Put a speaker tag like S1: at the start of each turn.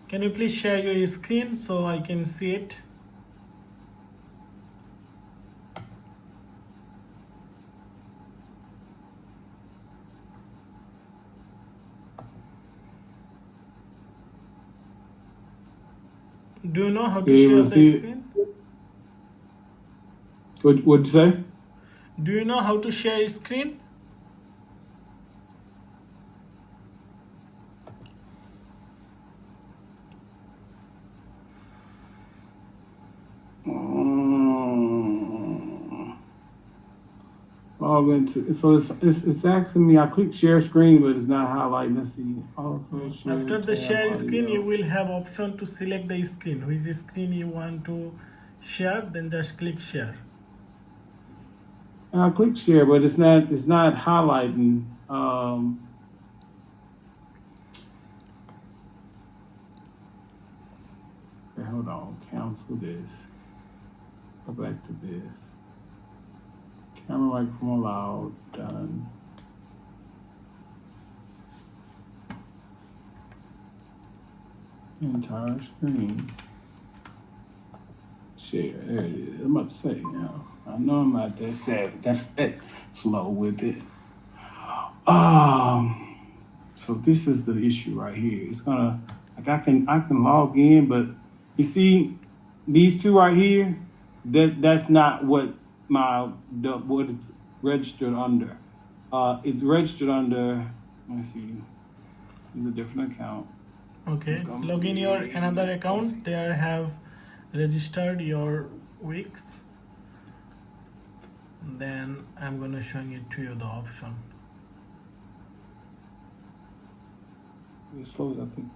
S1: Can you please share your screen so I can see it? Do you know how to
S2: You able
S1: share
S2: to
S1: the
S2: see it?
S1: screen?
S2: What'd you say?
S1: Do you know how to share screen?
S2: So it's asking me. I click share screen, but it's not highlighting. Let's see. Also share
S1: After the
S2: tab
S1: share screen, you
S2: audio.
S1: will have option to select the screen. Which screen you want to share, then just click share.
S2: I click share, but it's not. It's not highlighting. Okay, hold on. Cancel this. Go back to this. Camera microphone allowed. Done. Entire screen. Share. There it is. I'm about to say now. I know I'm not that savvy. That slow with it. So this is the issue right here. It's gonna like I can log in, but you see these two right here. That's not what what it's registered under. It's registered under. Let's see. It's a different account. It's
S1: Okay,
S2: gonna
S1: log in your another
S2: be. Let's see.
S1: account. There have registered your Wix. Then I'm gonna showing it to you the option.
S2: As slow as I think.